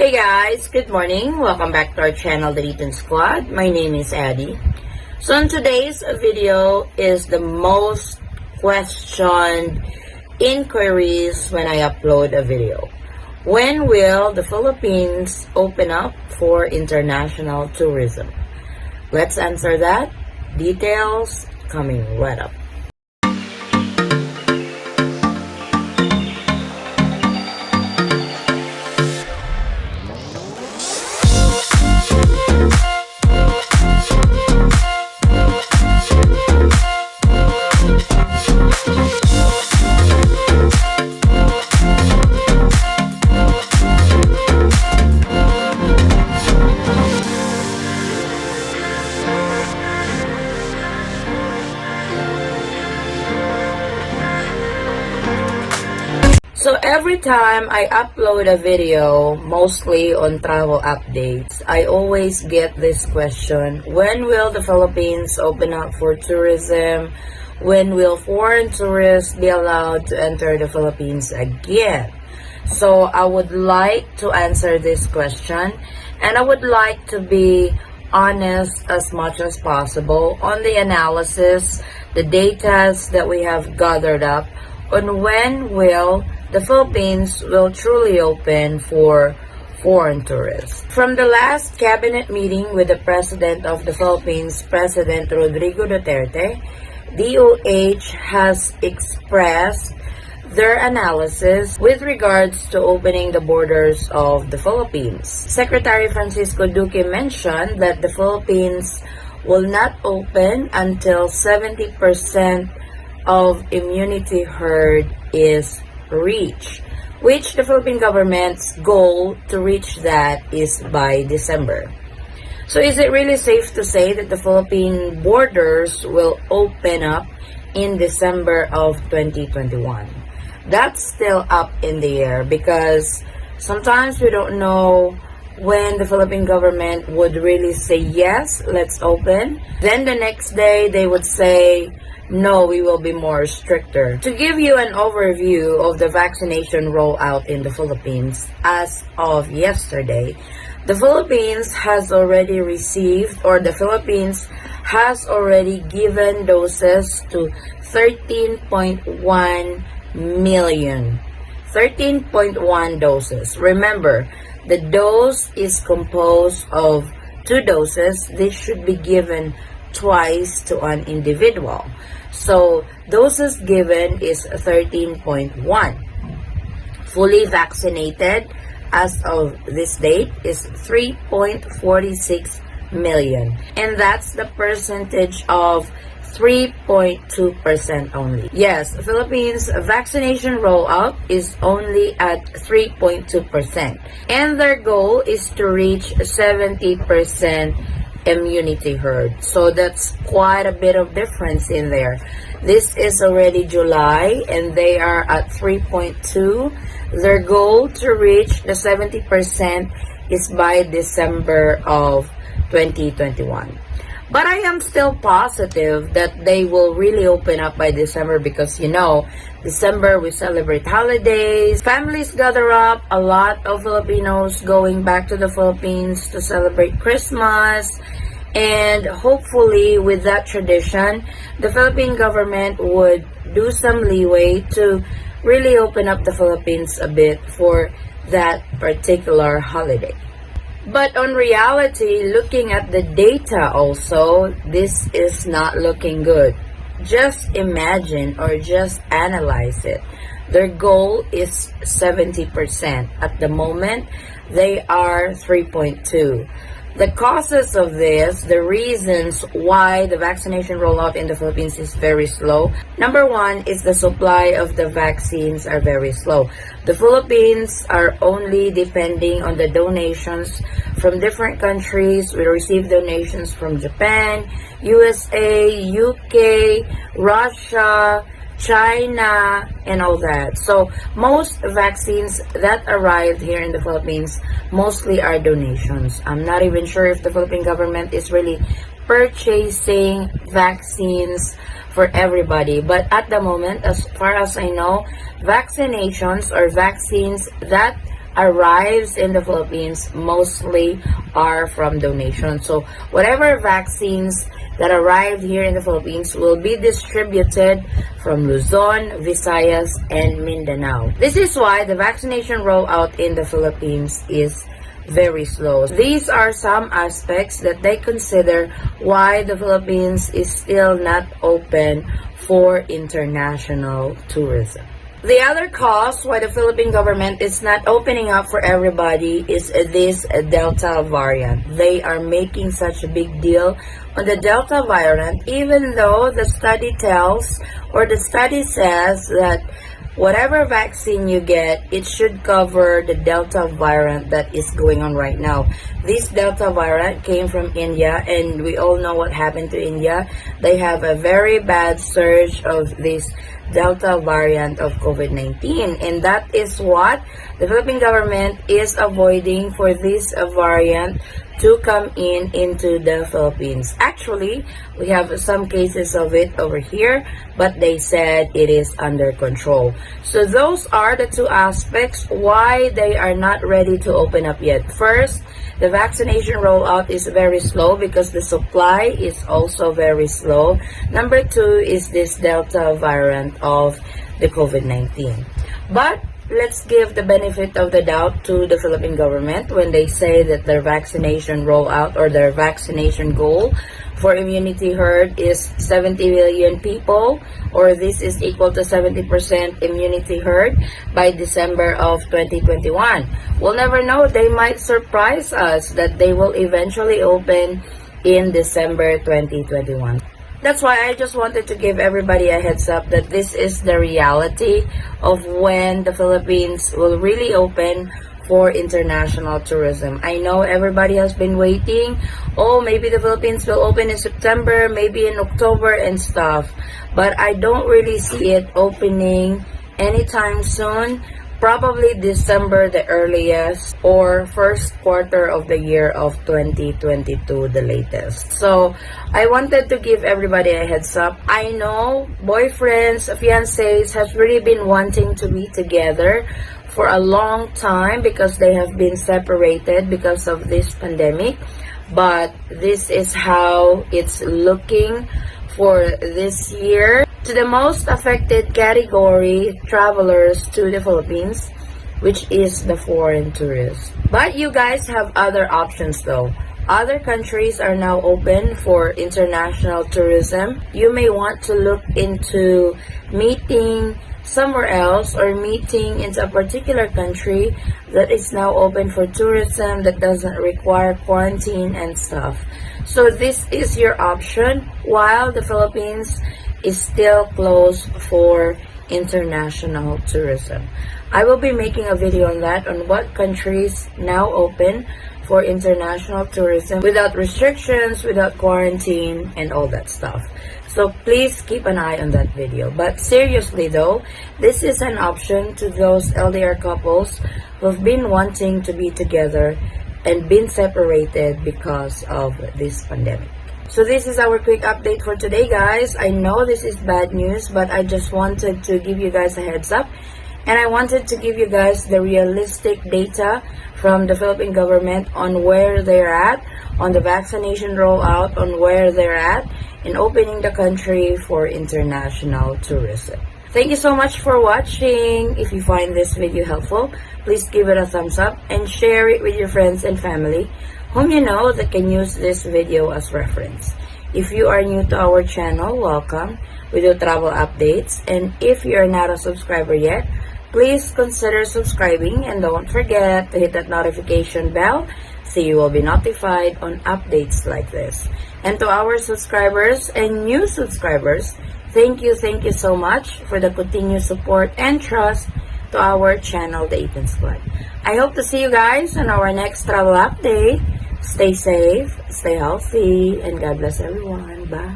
Hey guys, good morning. Welcome back to our channel, the Eaton Squad. My name is Addie. So in today's video is the most questioned inquiries when I upload a video. When will the Philippines open up for international tourism? Let's answer that. Details coming right up. So every time I upload a video, mostly on travel updates, I always get this question: when will the Philippines open up for tourism? When will foreign tourists be allowed to enter the Philippines again? So I would like to answer this question, and I would like to be honest as much as possible on the analysis, the data that we have gathered up on when will the Philippines will truly open for foreign tourists. From the last cabinet meeting with the President of the Philippines, President Rodrigo Duterte, DOH has expressed their analysis with regards to opening the borders of the Philippines. Secretary Francisco Duque mentioned that the Philippines will not open until 70% of immunity herd is reached, which the Philippine government's goal to reach that is by December. So is it really safe to say that the Philippine borders will open up in December of 2021? That's still up in the air because sometimes we don't know when the Philippine government would really say yes, let's open. Then the next day they would say no, we will be more stricter. To give you an overview of the vaccination rollout in the Philippines, as of yesterday, the Philippines has already received, or the Philippines has already given doses to 13.1 million. 13.1 doses. Remember, the dose is composed of 2 doses. This should be given twice to an individual. So, doses given is 13.1. Fully vaccinated as of this date is 3.46 million. And that's the percentage of 3.2% only. Yes, Philippines vaccination rollout is only at 3.2%. And their goal is to reach 70% immunity herd. So that's quite a bit of difference in there. This is already July and they are at 3.2. Their goal to reach the 70% is by December of 2021. But I am still positive that they will really open up by December because, you know, December we celebrate holidays, families gather up, a lot of Filipinos going back to the Philippines to celebrate Christmas, and hopefully with that tradition, the Philippine government would do some leeway to really open up the Philippines a bit for that particular holiday. But on reality, looking at the data also, this is not looking good. Just imagine or just analyze it. Their goal is 70%. At the moment, they are 3.2. The causes of this, the reasons why the vaccination rollout in the Philippines is very slow. Number one is the supply of the vaccines are very slow. The Philippines are only depending on the donations from different countries. We receive donations from Japan, USA, UK, Russia, China, and all that. So most vaccines that arrived here in the Philippines mostly are donations. I'm not even sure if the Philippine government is really purchasing vaccines for everybody. But at the moment, as far as I know, vaccinations or vaccines that arrives in the Philippines mostly are from donation. So whatever vaccines that arrived here in the Philippines will be distributed from Luzon, Visayas, and Mindanao. This is why the vaccination rollout in the Philippines is very slow. These are some aspects that they consider why the Philippines is still not open for international tourism. The other cause why the Philippine government is not opening up for everybody is this Delta variant. They are making such a big deal on the Delta variant, even though the study tells or the study says that whatever vaccine you get, it should cover the Delta variant that is going on right now. This Delta variant came from India, and we all know what happened to India. They have a very bad surge of this Delta variant of COVID-19, and that is what the Philippine government is avoiding for this variant to come into the Philippines. Actually, we have some cases of it over here, but they said it is under control. So those are the two aspects why they are not ready to open up yet. First, the vaccination rollout is very slow because the supply is also very slow. Number two is this Delta variant of the COVID-19. But let's give the benefit of the doubt to the Philippine government when they say that their vaccination rollout or their vaccination goal for immunity herd is 70 million people, or this is equal to 70% immunity herd by December of 2021. We'll never know. They might surprise us that they will eventually open in December 2021. That's why I just wanted to give everybody a heads up that this is the reality of when the Philippines will really open for international tourism. I know everybody has been waiting. Oh, maybe the Philippines will open in September, maybe in October and stuff. But I don't really see it opening anytime soon. Probably December the earliest, or first quarter of the year of 2022 the latest. So I wanted to give everybody a heads up. I know boyfriends, fiancés has really been wanting to be together for a long time because they have been separated because of this pandemic. But this is how it's looking for this year. To the most affected category, travelers to the Philippines, which is the foreign tourists. But you guys have other options though. Other countries are now open for international tourism. You may want to look into meeting somewhere else or meeting in a particular country that is now open for tourism that doesn't require quarantine and stuff. So this is your option while the Philippines is still closed for international tourism. I will be making a video on that, on what countries now open for international tourism without restrictions, without quarantine, and all that stuff. So please keep an eye on that video. But seriously though, this is an option to those LDR couples who've been wanting to be together and been separated because of this pandemic. So this is our quick update for today, guys. I know this is bad news, but I just wanted to give you guys a heads up. And I wanted to give you guys the realistic data from the Philippine government on where they're at, on the vaccination rollout, on where they're at in opening the country for international tourism. Thank you so much for watching. If you find this video helpful, please give it a thumbs up and share it with your friends and family whom you know that can use this video as reference. If you are new to our channel, welcome. We do travel updates, and if you are not a subscriber yet, please consider subscribing and don't forget to hit that notification bell so you will be notified on updates like this. And to our subscribers and new subscribers, thank you so much for the continued support and trust to our channel, the Eaton Squad. I hope to see you guys on our next travel update. Stay safe, stay healthy, and God bless everyone. Bye.